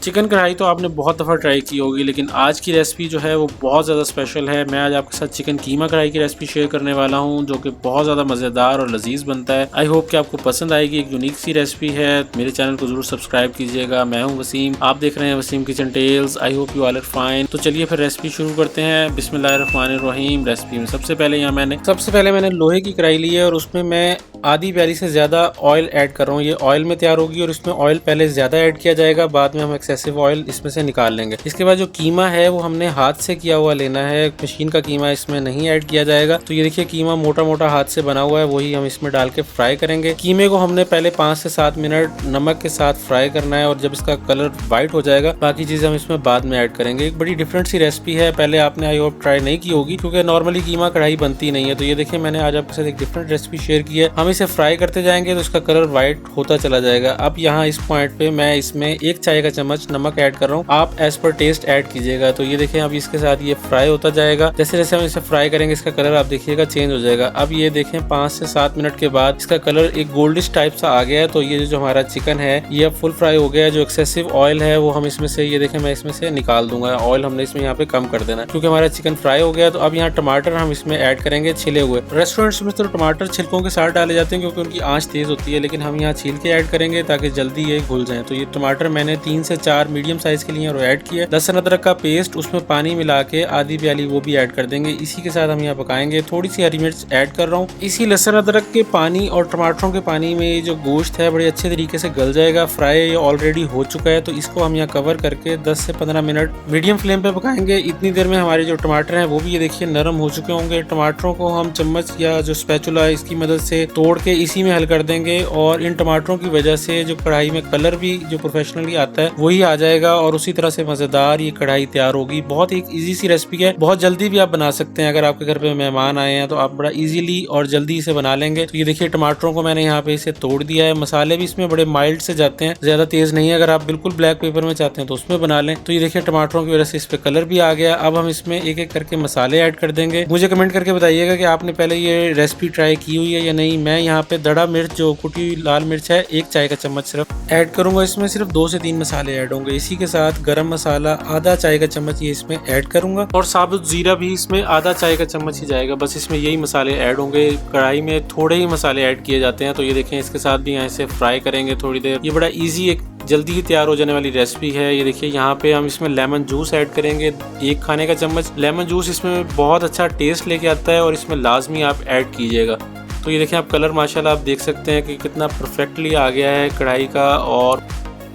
Chicken कढ़ाई तो आपने बहुत दफ़ा ट्राई की होगी, लेकिन आज की रेसिपी जो है वो बहुत ज़्यादा स्पेशल है। मैं आज आपके साथ चिकन कीमा कढ़ाई की रेसिपी शेयर करने वाला हूं, जो कि बहुत ज़्यादा मज़ेदार और लजीज बनता है। आई होप कि आपको पसंद आएगी। एक यूनिक सी रेसिपी है। मेरे चैनल को जरूर सब्सक्राइब कीजिएगा। मैं हूं वसीम, आप देख रहे हैं Wasim kitchen tales. I hope you all are fine. तो चलिए फिर रेसिपी शुरू करते हैं। बिस्मिल्लाहिर्रहमानिर्रहीम। रेसिपी में सबसे पहले मैंने लोहे की कढ़ाई ली है और उसमें मैं आधी प्याली से ज़्यादा ऑयल ऐड कर रहा हूँ। ये ऑयल में तैयार होगी और इसमें ऑयल पहले ज़्यादा ऐड किया जाएगा, बाद में हम एक्सेसिव ऑयल इसमें से निकाल लेंगे। इसके बाद जो कीमा है वो हमने हाथ से किया हुआ लेना है, मशीन का कीमा इसमें नहीं ऐड किया जाएगा। तो ये देखिए कीमा मोटा मोटा हाथ से बना हुआ है, वही हम इसमें डाल के फ्राई करेंगे। कीमे को हमने पहले 5 से 7 मिनट नमक के साथ फ्राई करना है और जब इसका कलर व्हाइट हो जाएगा बाकी चीज़ें हम इसमें बाद में ऐड करेंगे। एक बड़ी डिफरेंट सी रेसिपी है, पहले आपने आई होप ट्राई नहीं की होगी क्योंकि नॉर्मली कीमा कढ़ाई बनती नहीं है। तो ये देखिए मैंने आज आपके साथ एक डिफरेंट रेसिपी शेयर की है। हम इसे फ्राई करते जाएंगे तो इसका कलर व्हाइट होता चला जाएगा। अब यहाँ इस पॉइंट पे मैं इसमें 1 चाय का चम्मच नमक ऐड कर रहा हूँ, आप एज पर टेस्ट ऐड कीजिएगा। तो ये देखें अब इसके साथ ये फ्राई होता जाएगा। जैसे जैसे हम इसे फ्राई करेंगे इसका कलर आप देखिएगा चेंज हो जाएगा। अब ये देखें 5 से 7 मिनट के बाद इसका कलर एक गोल्डिश टाइप सा आ गया है। तो ये जो हमारा चिकन है ये अब फुल फ्राई हो गया है। जो एक्सेसिव ऑयल है वो हम इसमें से ये देखें मैं इसमें से निकाल दूंगा। ऑयल हमने इसमें यहाँ पे कम कर देना क्योंकि हमारा चिकन फ्राई हो गया। तो अब यहाँ टमाटर हम इसमें ऐड करेंगे छिले हुए। रेस्टोरेंट्स में तो टमाटर छिलकों के साथ डाले जाते हैं क्योंकि उनकी आंच तेज होती है, लेकिन हम यहाँ छील के ऐड करेंगे ताकि जल्दी ये घुल जाए। तो ये टमाटर मैंने 3 से 4 मीडियम साइज के लिए ऐड किया। लहसुन अदरक का पेस्ट उसमें पानी मिला के आधी प्याली वो भी ऐड कर देंगे। इसी के साथ हम यहाँ पकाएंगे। थोड़ी सी हरी मिर्च ऐड कर रहा हूँ। इसी लहसुन अदरक के पानी और टमाटरों के पानी में ये जो गोश्त है बड़े अच्छे तरीके से गल जाएगा। फ्राई ऑलरेडी हो चुका है। तो इसको हम यहाँ कवर करके 10 से 15 मिनट मीडियम फ्लेम पे पकाएंगे। इतनी देर में हमारे जो टमाटर हैं वो भी ये देखिए नरम हो चुके होंगे। टमाटरों को हम चम्मच या जो स्पैचुला है इसकी मदद से तोड़ के इसी में हल कर देंगे और इन टमाटरों की वजह से जो कढ़ाई में कलर भी जो प्रोफेशनली आता है वही आ जाएगा और उसी तरह से मजेदार ये कढ़ाई तैयार होगी। बहुत एक इजी सी रेसिपी है, बहुत जल्दी भी आप बना सकते हैं। अगर आपके घर पे मेहमान आए हैं तो आप बड़ा इजीली और जल्दी इसे बना लेंगे। तो ये देखिए टमाटरों को मैंने यहाँ पे इसे तोड़ दिया है। मसाले भी इसमें बड़े माइल्ड से जाते हैं, ज्यादा तेज नहीं है। अगर आप बिल्कुल ब्लैक पेपर में चाहते हैं तो उसमें बना लें। तो ये देखिए टमाटरों की वजह से इस पे कलर भी आ गया। अब हम इसमें एक एक करके मसाले ऐड कर देंगे। मुझे कमेंट करके बताइएगा कि आपने पहले ये रेसिपी ट्राई की हुई है या नहीं। मैं यहाँ पे दड़ा मिर्च जो कुटी लाल मिर्च है 1 चाय का चम्मच सिर्फ ऐड करूंगा। इसमें सिर्फ 2 से 3 मसाले ऐड होंगे। इसी के साथ गरम मसाला आधा चाय का चम्मच ये इसमें ऐड करूंगा और साबुत जीरा भी इसमें आधा चाय का चम्मच ही जाएगा। बस इसमें यही मसाले ऐड होंगे। कढ़ाई में थोड़े ही मसाले ऐड किए जाते हैं। तो ये देखें इसके साथ भी यहाँ से फ्राई करेंगे थोड़ी देर। ये बड़ा इजी एक जल्दी ही तैयार हो जाने वाली रेसिपी है। ये देखिए यहाँ पे हम इसमें लेमन जूस ऐड करेंगे 1 खाने का चम्मच। लेमन जूस इसमें बहुत अच्छा टेस्ट लेके आता है और इसमें लाजमी आप ऐड कीजिएगा। तो ये देखें आप कलर माशाल्लाह आप देख सकते हैं कि कितना परफेक्टली आ गया है कढ़ाई का। और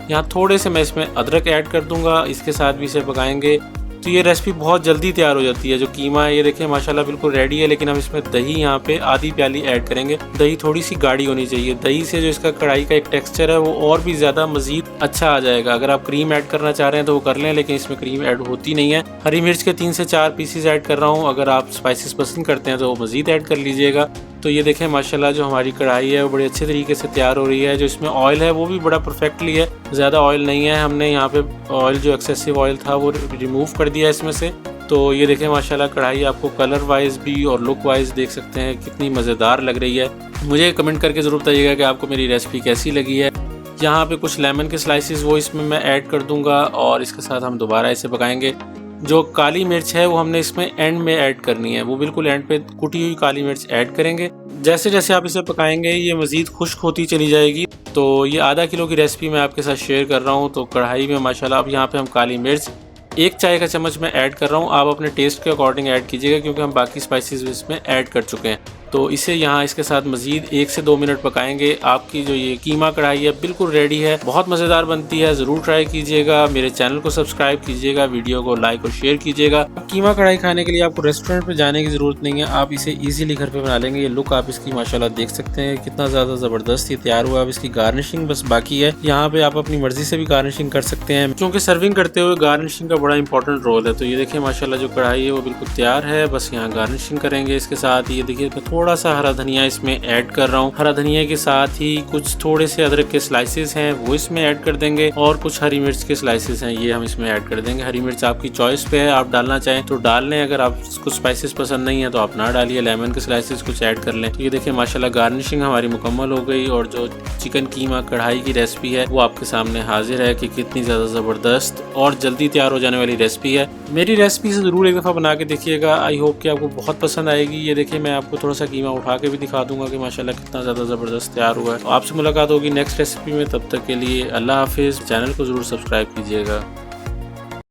यहाँ थोड़े से मैं इसमें अदरक ऐड कर दूंगा, इसके साथ भी इसे पकाएंगे। तो ये रेसिपी बहुत जल्दी तैयार हो जाती है। जो कीमा है ये देखें माशाल्लाह बिल्कुल रेडी है, लेकिन हम इसमें दही यहाँ पे आधी प्याली ऐड करेंगे। दही थोड़ी सी गाढ़ी होनी चाहिए। दही से जो इसका कढ़ाई का एक टेक्सचर है वो और भी ज़्यादा मजीद अच्छा आ जाएगा। अगर आप क्रीम ऐड करना चाह रहे हैं तो वो कर लें, लेकिन इसमें क्रीम ऐड होती नहीं है। हरी मिर्च के 3 से 4 पीसेस ऐड कर रहा हूँ। अगर आप स्पाइसेस पसंद करते हैं तो वो मज़ीद ऐड कर लीजिएगा। तो ये देखें माशाल्लाह जो हमारी कढ़ाई है वो बड़े अच्छे तरीके से तैयार हो रही है। जो इसमें ऑयल है वो भी बड़ा परफेक्टली है, ज़्यादा ऑयल नहीं है। हमने यहाँ पे ऑयल जो एक्सेसिव ऑयल था वो रिमूव कर दिया इसमें से। तो ये देखें माशाल्लाह कढ़ाई आपको कलर वाइज भी और लुक वाइज देख सकते हैं कितनी मज़ेदार लग रही है। मुझे कमेंट करके ज़रूर बताइएगा कि आपको मेरी रेसिपी कैसी लगी है। यहाँ पे कुछ लेमन के स्लाइसिस वो इसमें मैं ऐड कर दूँगा और इसके साथ हम दोबारा इसे पकाएंगे। जो काली मिर्च है वो हमने इसमें एंड में ऐड करनी है, वो बिल्कुल एंड पे कुटी हुई काली मिर्च ऐड करेंगे। जैसे जैसे आप इसे पकाएंगे ये मज़ीद खुश्क होती चली जाएगी। तो ये आधा किलो की रेसिपी मैं आपके साथ शेयर कर रहा हूँ। तो कढ़ाई में माशाल्लाह अब यहाँ पे हम काली मिर्च 1 चाय का चम्मच मैं ऐड कर रहा हूँ। आप अपने टेस्ट के अकॉर्डिंग ऐड कीजिएगा क्योंकि हम बाकी स्पाइसेस इसमें ऐड कर चुके हैं। तो इसे यहाँ इसके साथ मजीद 1 से 2 मिनट पकाएंगे। आपकी जो ये कीमा कढ़ाई है बिल्कुल रेडी है, बहुत मज़ेदार बनती है। ज़रूर ट्राई कीजिएगा। मेरे चैनल को सब्सक्राइब कीजिएगा, वीडियो को लाइक और शेयर कीजिएगा। कीमा कढ़ाई खाने के लिए आपको रेस्टोरेंट पे जाने की ज़रूरत नहीं है, आप इसे इजीली घर पे बना लेंगे। ये लुक आप इसकी माशाल्लाह देख सकते हैं कितना ज़्यादा ज़बरदस्त ये तैयार हुआ। अब इसकी गार्निशिंग बस बाकी है। यहाँ पे आप अपनी मर्जी से भी गार्निशिंग कर सकते हैं क्योंकि सर्विंग करते हुए गार्निशिंग का बड़ा इंपॉर्टेंट रोल है। तो ये देखिए माशाल्लाह जो कढ़ाई है वो बिल्कुल तैयार है। बस यहाँ गार्निशिंग करेंगे इसके साथ। ये देखिए थोड़ा सा हरा धनिया इसमें ऐड कर रहा हूँ। हरा धनिया के साथ ही कुछ थोड़े से अदरक के स्लाइसेस हैं वो इसमें ऐड कर देंगे और कुछ हरी मिर्च के स्लाइसेस हैं ये हम इसमें ऐड कर देंगे। हरी मिर्च आपकी चॉइस पे है, आप डालना चाहें तो डाल लें, अगर आपको स्पाइसेस पसंद नहीं है तो आप ना डालिए। लेमन के स्लाइसेस कुछ ऐड कर लें। तो ये देखिए माशाल्लाह गार्निशिंग हमारी मुकम्मल हो गई और जो चिकन कीमा कढ़ाई की रेसिपी है वो आपके सामने हाजिर है कि कितनी ज़्यादा ज़बरदस्त और जल्दी तैयार हो जाने वाली रेसिपी है। मेरी रेसिपी से ज़रूर एक दफ़ा बना के देखिएगा। आई होप कि आपको बहुत पसंद आएगी। ये देखिए मैं आपको थोड़ा सा कीमा उठा के भी दिखा दूंगा कि माशाल्लाह कितना ज़्यादा ज़बरदस्त तैयार हुआ है। तो आपसे मुलाकात होगी नेक्स्ट रेसिपी में, तब तक के लिए अल्लाह हाफिज़। चैनल को ज़रूर सब्सक्राइब कीजिएगा।